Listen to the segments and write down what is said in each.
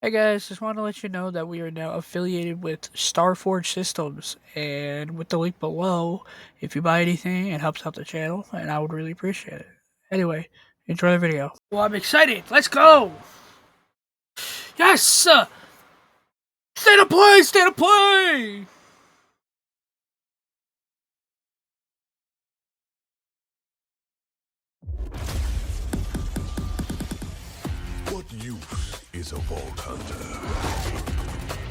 Hey guys, just want to let you know that we are now affiliated with Starforge Systems, and with the link below, if you buy anything, it helps out the channel, and I would really appreciate it. Anyway, enjoy the video. Well, I'm excited. Let's go! Yes! State of play! State of play! What use is a vault hunter?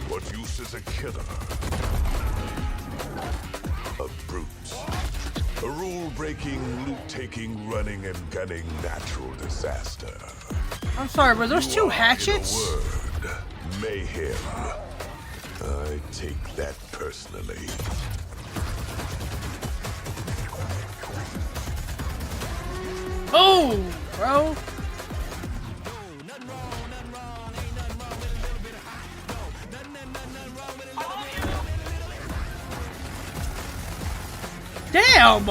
What use is a killer? A brute. A rule-breaking, loot-taking, running and gunning natural disaster. I'm sorry, were those two hatchets? In a word, mayhem. I take that personally. Oh, bro. Damn!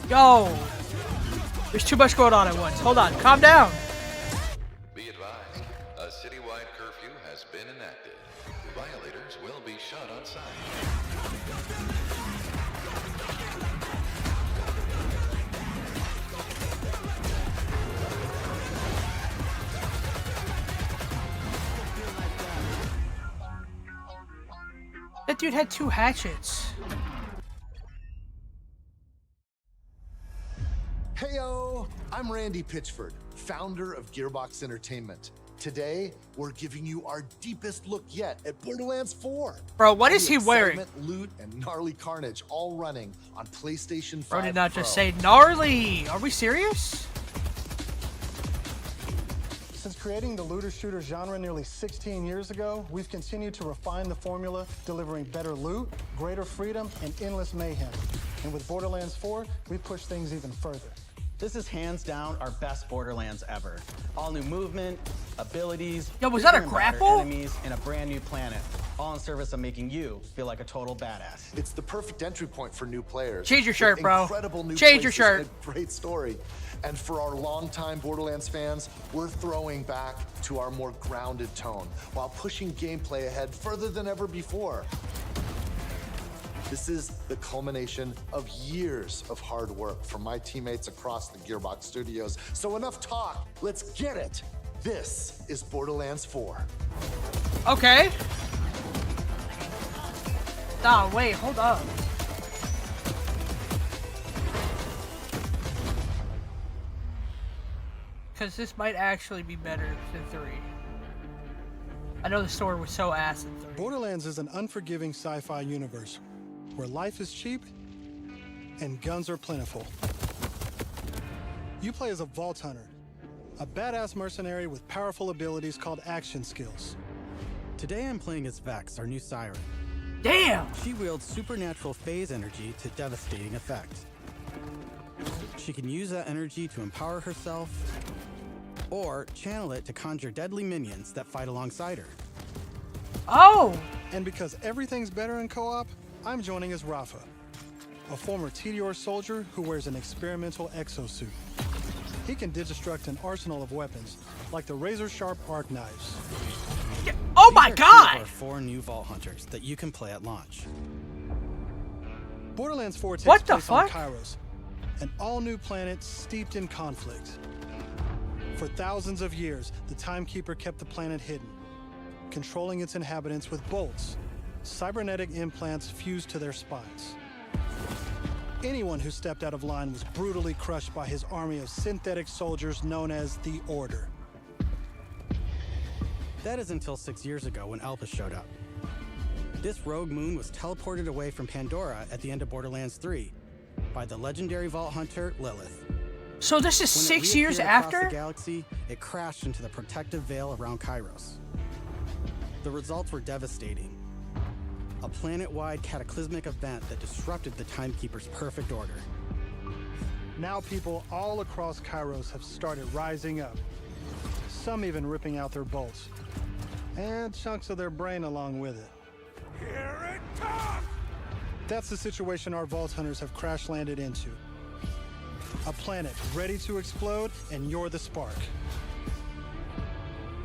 Yo! There's too much going on at once. Hold on, calm down. Be advised, a citywide curfew has been enacted. Violators will be shot on sight. That dude had two hatchets. Heyo! I'm Randy Pitchford, founder of Gearbox Entertainment. Today, we're giving you our deepest look yet at Borderlands 4. Bro, what All is the he wearing? excitement, loot, and gnarly carnage all running on PlayStation 5 Bro did not Pro. just say gnarly. Are we serious? Since creating the looter-shooter genre nearly 16 years ago, we've continued to refine the formula, delivering better loot, greater freedom, and endless mayhem. And with Borderlands 4, we push things even further. This is hands down our best Borderlands ever. All new movement, abilities, Yo, was that a bigger and badder grapple? enemies, and a brand new planet, all in service of making you feel like a total badass. It's the perfect entry point for new players. Change your with shirt, bro. Incredible new Change your places shirt. and a great story. And for our longtime Borderlands fans, we're throwing back to our more grounded tone while pushing gameplay ahead further than ever before. This is the culmination of years of hard work from my teammates across the Gearbox studios. So enough talk, let's get it. This is Borderlands 4. Okay. Nah, wait, hold up. Because this might actually be better than 3. I know the story was so ass in 3. Borderlands is an unforgiving sci-fi universe where life is cheap and guns are plentiful. You play as a vault hunter, a badass mercenary with powerful abilities called action skills. Today I'm playing as Vex, our new siren. Damn! She wields supernatural phase energy to devastating effect. She can use that energy to empower herself, or channel it to conjure deadly minions that fight alongside her. Oh! And because everything's better in co-op, I'm joining as Rafa, a former TDR soldier who wears an experimental exosuit. He can destruct an arsenal of weapons, like the razor-sharp arc knives. Oh my These are two of god! our 4 new Vault Hunters that you can play at launch. Borderlands 4 takes What the place on fuck? Kairos, an all-new planet steeped in conflict. For thousands of years, the Timekeeper kept the planet hidden, controlling its inhabitants with bolts, cybernetic implants fused to their spines. Anyone who stepped out of line was brutally crushed by his army of synthetic soldiers known as the Order. That is until 6 years ago when Elpis showed up. This rogue moon was teleported away from Pandora at the end of Borderlands 3 by the legendary Vault Hunter Lilith. So this is When it 6 years reappeared across after? the galaxy, it crashed into the protective veil around Kairos. The results were devastating. A planet-wide cataclysmic event that disrupted the Timekeeper's perfect order. Now people all across Kairos have started rising up, some even ripping out their bolts. And chunks of their brain along with it. Here it comes! That's the situation our Vault Hunters have crash landed into. A planet ready to explode, and you're the spark.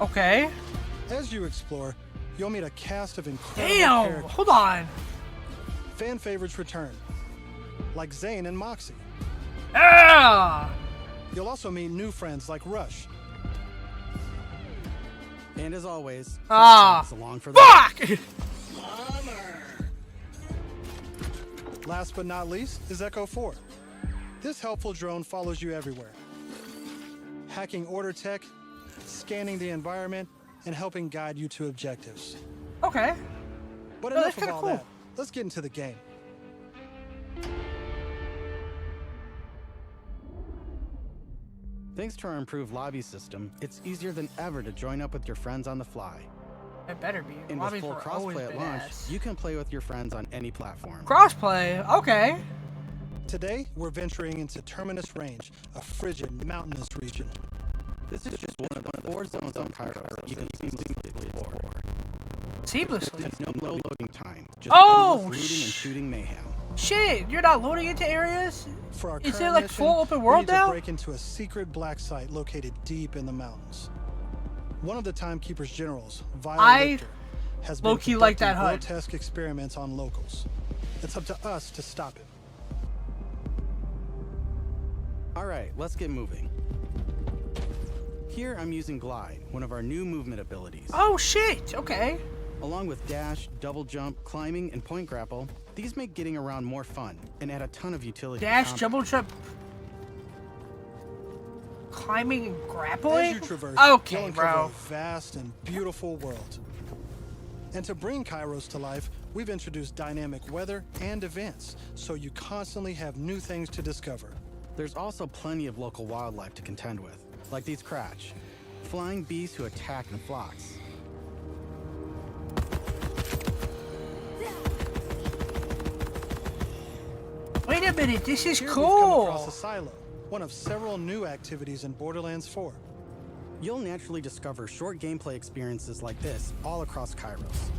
Okay. As you explore, you'll meet a cast of incredible Damn! characters. Hold on. Fan favorites return, like Zane and Moxie. Ah! You'll also meet new friends like Rush. And as always, Ah! along for that. Fuck! Last but not least is Echo 4. This helpful drone follows you everywhere, hacking order tech, scanning the environment, and helping guide you to objectives. Okay. But Oh, enough that's of kinda all cool. that. Let's get into the game. Thanks to our improved lobby system, it's easier than ever to join up with your friends on the fly. It better be. And with Lobbies full were always crossplay at launch, badass. you can play with your friends on any platform. Crossplay. Okay. Today, we're venturing into Terminus Range, a frigid, mountainous region. This is just one of the 4 zones on Kairos that you can seamlessly explore. Seamlessly. There's no loading time, just Oh, endless looting and shooting mayhem. Shit, you're not loading into areas? For our Is current it like mission, full open we world need to now? break into a secret black site located deep in the mountains. One of the Timekeeper's generals, I Victor, has been low-key like that conducting HUD. grotesque experiments on locals. It's up to us to stop him. Alright, let's get moving. Here I'm using Glide, one of our new movement abilities. Oh shit, okay. Along with dash, double jump, climbing, and point grapple, these make getting around more fun and add a ton of utility. to Dash, combat. double jump, climbing and grappling? As you traverse, you'll Okay, uncover bro. a vast and beautiful world. And to bring Kairos to life, we've introduced dynamic weather and events, so you constantly have new things to discover. There's also plenty of local wildlife to contend with, like these Kratch, flying beasts who attack in flocks. Wait a minute, this is Here we've come across a cool. silo, one of several new activities in Borderlands 4. You'll naturally discover short gameplay experiences like this all across Kairos.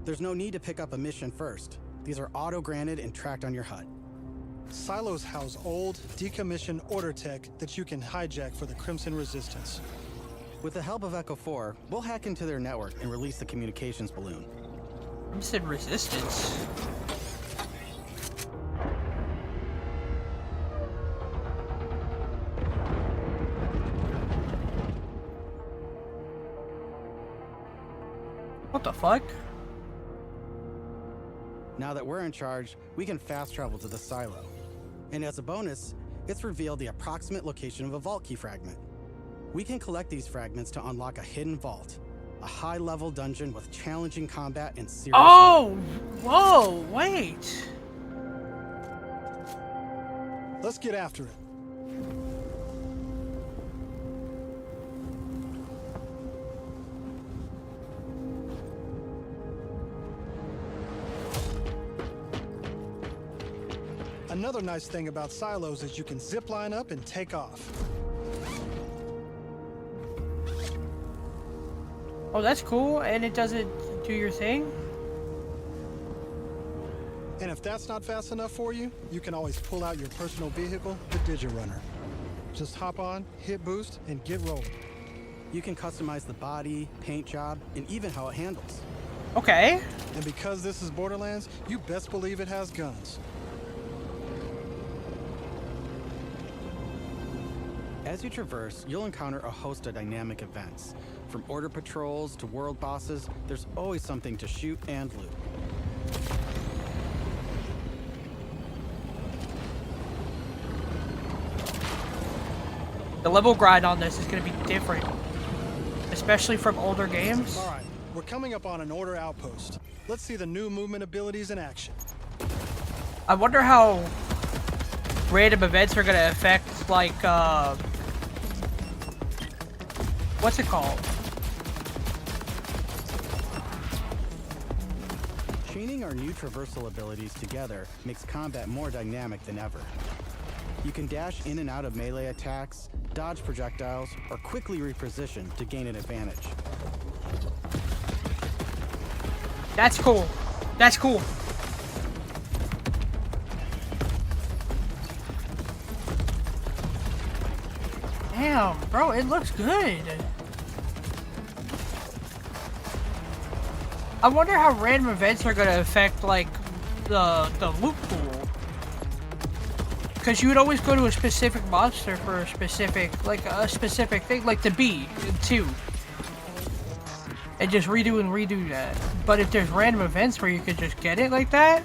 There's no need to pick up a mission first. These are auto-granted and tracked on your HUD. Silos house old, decommissioned order tech that you can hijack for the Crimson Resistance. With the help of Echo 4, we'll hack into their network and release the communications balloon. You said resistance. What the fuck? Now that we're in charge, we can fast travel to the silo. And as a bonus, it's revealed the approximate location of a vault key fragment. We can collect these fragments to unlock a hidden vault, a high-level dungeon with challenging combat and serious... Oh! Whoa, wait. Let's get after it. Another nice thing about silos is you can zip line up and take off. Oh, that's cool, and it doesn't do your thing? And if that's not fast enough for you, you can always pull out your personal vehicle, the Digirunner. Just hop on, hit boost, and get rolling. You can customize the body, paint job, and even how it handles. Okay. And because this is Borderlands, you best believe it has guns. As you traverse, you'll encounter a host of dynamic events. From order patrols to world bosses, there's always something to shoot and loot. The level grind on this is going to be different, especially from older games. All right, we're coming up on an order outpost. Let's see the new movement abilities in action. I wonder how random events are going to affect, like, what's it called? Chaining our new traversal abilities together makes combat more dynamic than ever. You can dash in and out of melee attacks, dodge projectiles, or quickly reposition to gain an advantage. That's cool. That's cool. Damn, bro, it looks good. I wonder how random events are gonna affect like the loot pool. Because you would always go to a specific monster for a specific thing, like the bee too, and just redo that. But if there's random events where you could just get it like that,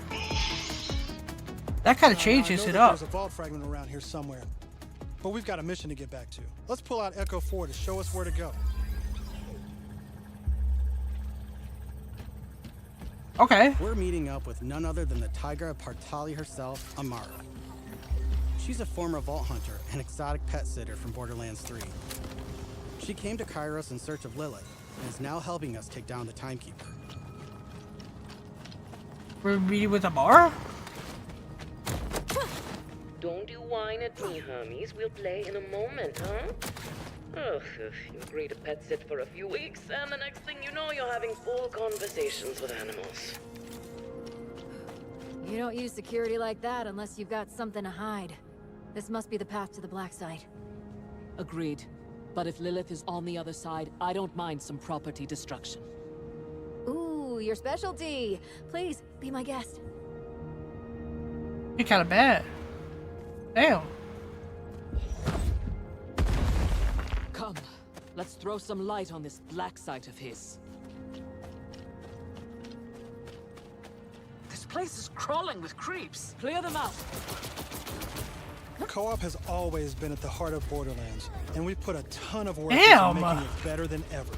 that kind of changes it up. There's a vault fragment around here somewhere, but we've got a mission to get back to. Let's pull out Echo 4 to show us where to go. Okay. We're meeting up with none other than the Tigra Partali herself, Amara. She's a former vault hunter and exotic pet sitter from Borderlands 3. She came to Kairos in search of Lilith and is now helping us take down the Timekeeper. We're meeting with Amara? Don't you whine at me, Hermes. We'll play in a moment, huh? Ugh, you agree to pet sit for a few weeks, and the next thing you know, you're having full conversations with animals. You don't use security like that unless you've got something to hide. This must be the path to the black side. Agreed. But if Lilith is on the other side, I don't mind some property destruction. Ooh, your specialty! Please, be my guest. You're kind of bad. Damn. Come, let's throw some light on this black site of his. This place is crawling with creeps. Clear them out. Co-op has always been at the heart of Borderlands, and we put a ton of work Damn. into making it better than ever.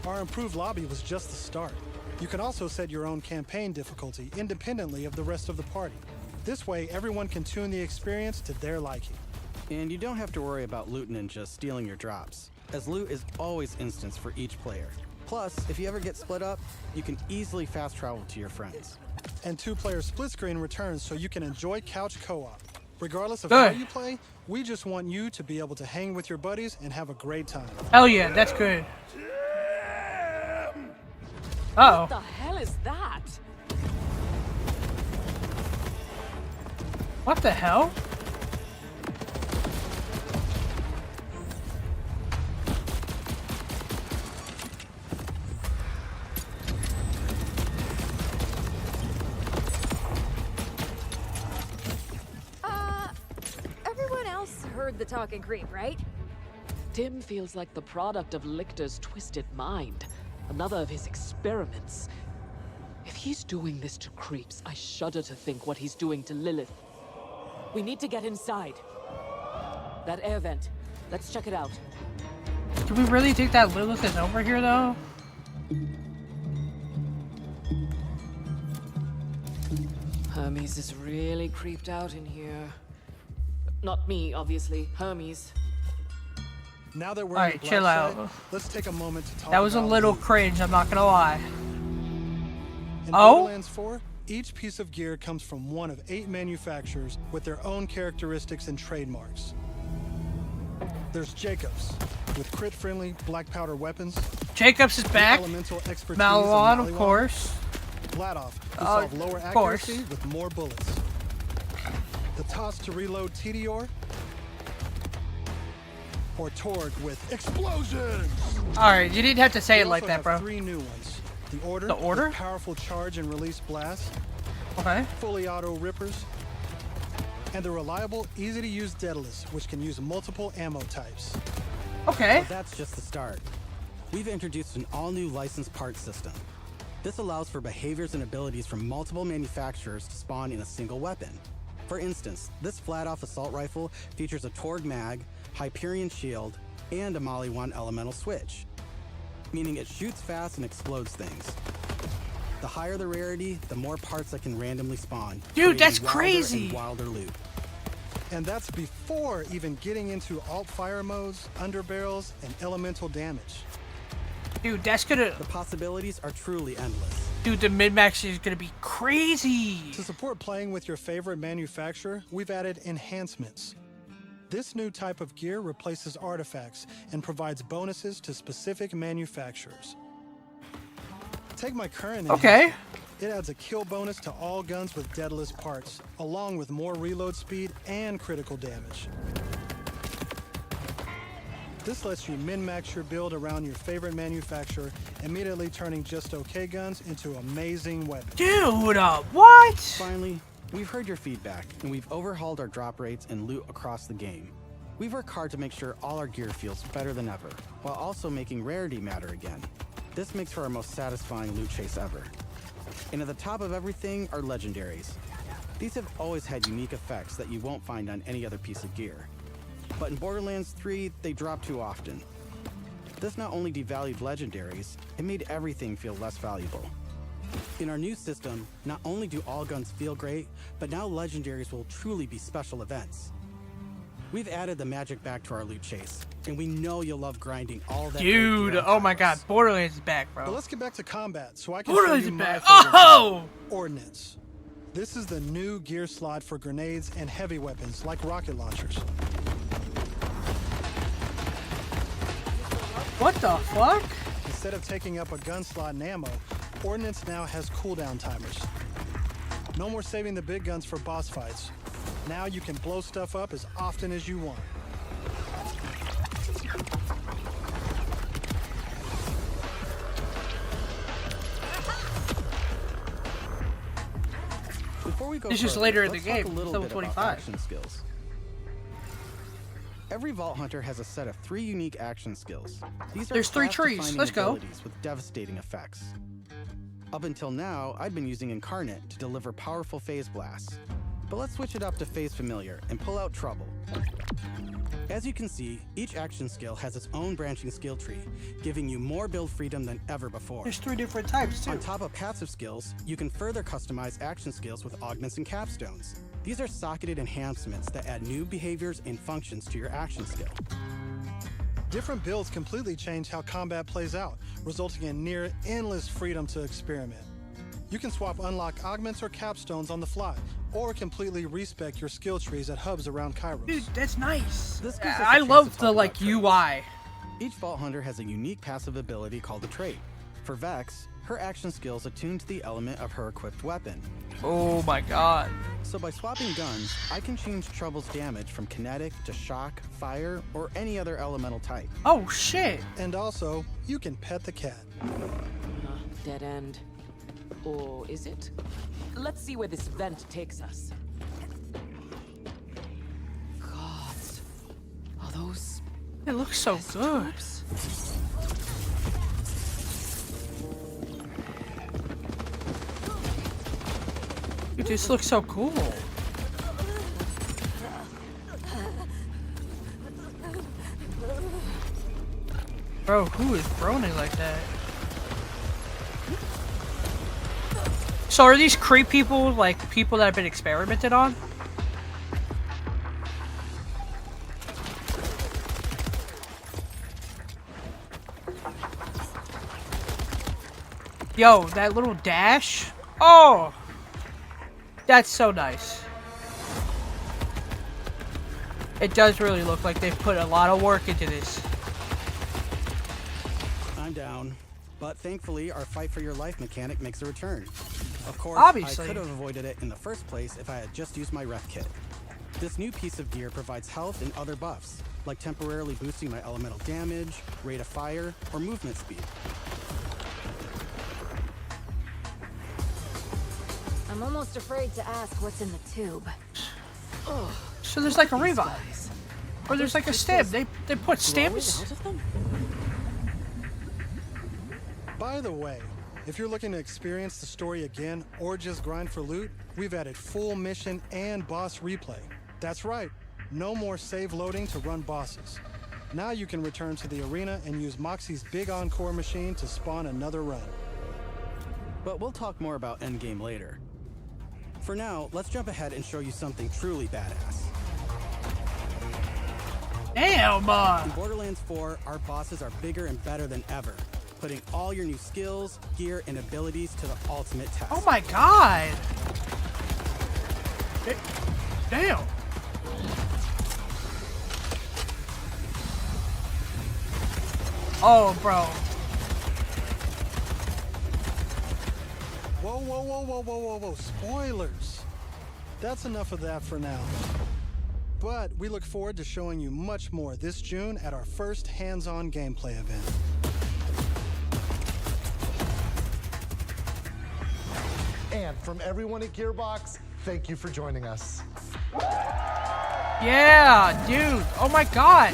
Our improved lobby was just the start. You can also set your own campaign difficulty independently of the rest of the party. This way, everyone can tune the experience to their liking. And you don't have to worry about loot ninjas stealing your drops, as loot is always instanced for each player. Plus, if you ever get split up, you can easily fast travel to your friends. And 2-player split screen returns so you can enjoy couch co-op. Regardless of Good. how you play, we just want you to be able to hang with your buddies and have a great time. Hell yeah, that's good. What the hell is that? What the hell? Everyone else heard the talking creep, right? Tim feels like the product of Lictor's twisted mind. Another of his experiments. If he's doing this to creeps, I shudder to think what he's doing to Lilith. We need to get inside. That air vent. Let's check it out. Do we really think that Lilith is over here, though? Hermes is really creeped out in here. Not me, obviously. Hermes. Now that we're Alright, in the chill black out. side, let's take a moment to talk That was a about little loot. cringe, I'm not gonna lie. In Oh? Borderlands 4, each piece of gear comes from one of 8 manufacturers with their own characteristics and trademarks. There's Jacobs, with crit-friendly black powder weapons. Jacobs is back. Elemental expertise Malwan, of Maliwan. course. Vladoff, who solve lower of course. accuracy with more bullets. The toss to reload Tedior, or Torg with explosions. Alright, you didn't have to say We it like also that, have bro. 3 new ones. The Order, The Order? with powerful charge and release blasts, Okay. fully auto rippers, and the reliable, easy-to-use Daedalus, which can use multiple ammo types. Okay. But that's just the start. We've introduced an all-new licensed parts system. This allows for behaviors and abilities from multiple manufacturers to spawn in a single weapon. For instance, this flat-off assault rifle features a Torg mag, Hyperion shield, and a Maliwan elemental switch, meaning it shoots fast and explodes things. The higher the rarity, the more parts that can randomly spawn. Dude, that's creating wilder crazy. and wilder loot. And that's before even getting into alt-fire modes, underbarrels, and elemental damage. Dude, that's gonna... The possibilities are truly endless. Dude, the min-max is gonna be crazy. To support playing with your favorite manufacturer, we've added enhancements. This new type of gear replaces artifacts and provides bonuses to specific manufacturers. Take my current Okay. It adds a kill bonus to all guns with deadless parts, along with more reload speed and critical damage. This lets you min-max your build around your favorite manufacturer, immediately turning just okay guns into amazing weapons. Dude, what? Finally, we've heard your feedback, and we've overhauled our drop rates and loot across the game. We've worked hard to make sure all our gear feels better than ever, while also making rarity matter again. This makes for our most satisfying loot chase ever. And at the top of everything are legendaries. These have always had unique effects that you won't find on any other piece of gear. But in Borderlands 3, they drop too often. This not only devalued legendaries, it made everything feel less valuable. In our new system, not only do all guns feel great, but now legendaries will truly be special events. We've added the magic back to our loot chase, and we know you'll love grinding all that. Dude, oh my god, Borderlands is back, bro. But let's get back to combat so I can Borderlands show you is my back. favorite Oh! gun, Ordnance. This is the new gear slot for grenades and heavy weapons like rocket launchers. What the fuck? Instead of taking up a gun slot and ammo, Ordnance now has cooldown timers. No more saving the big guns for boss fights. Now you can blow stuff up as often as you want. Before we go This is further, later in the let's talk game, a little level bit about 25. action skills. Every Vault Hunter has a set of 3 unique action skills. These are There's 3 trees. fast-defining Let's go. abilities with devastating effects. Up until now, I'd been using Incarnate to deliver powerful phase blasts. But let's switch it up to Phase Familiar and pull out Trouble. As you can see, each action skill has its own branching skill tree, giving you more build freedom than ever before. There's 3 different types, too. On top of passive skills, you can further customize action skills with augments and capstones. These are socketed enhancements that add new behaviors and functions to your action skill. Different builds completely change how combat plays out, resulting in near endless freedom to experiment. You can swap unlock augments or capstones on the fly, or completely respec your skill trees at hubs around Kairos. Dude, that's nice. This gives us a I chance love to the, talk like, about traits. UI. Each Vault Hunter has a unique passive ability called a trait. For Vex, her action skills attune to the element of her equipped weapon. Oh my god. So by swapping guns, I can change Trouble's damage from kinetic to shock, fire, or any other elemental type. Oh shit. And also, you can pet the cat. Dead end. Or is it? Let's see where this vent takes us. God. Are those... It looks so good. tubes? Dude, this looks so cool. Bro, who is broning like that? So are these creep people like people that have been experimented on? Yo, that little dash? Oh! That's so nice. It does really look like they've put a lot of work into this. I'm down. But thankfully, our fight for your life mechanic makes a return. Of course, Obviously. I could have avoided it in the first place if I had just used my ref kit. This new piece of gear provides health and other buffs, like temporarily boosting my elemental damage, rate of fire, or movement speed. I'm almost afraid to ask what's in the tube. So there's like a revive. Or there's like a stem. They put stems? Out of them? By the way, if you're looking to experience the story again or just grind for loot, we've added full mission and boss replay. That's right, no more save loading to run bosses. Now you can return to the arena and use Moxie's big encore machine to spawn another run. But we'll talk more about endgame later. For now, let's jump ahead and show you something truly badass. Damn! In Borderlands 4, our bosses are bigger and better than ever, putting all your new skills, gear, and abilities to the ultimate test. Oh my god! Damn! Oh, bro. Whoa, whoa, whoa, whoa, whoa, whoa, whoa. Spoilers. That's enough of that for now. But we look forward to showing you much more this June at our first hands-on gameplay event. And from everyone at Gearbox, thank you for joining us. Yeah, dude. Oh my god.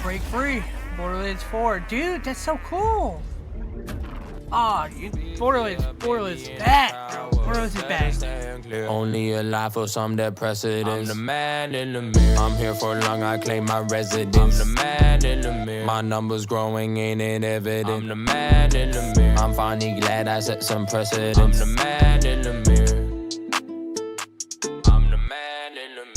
Break free. Borderlands 4. Dude, that's so cool. Ah, Borderlands back, bro. Borderlands is back. Only alive for some that precedence. I'm the man in the mirror. I'm here for long, I claim my residence. I'm the man in the mirror. My numbers growing, ain't it evident? I'm the man in the mirror. I'm finally glad I set some precedence. I'm the man in the mirror. I'm the man in the mirror.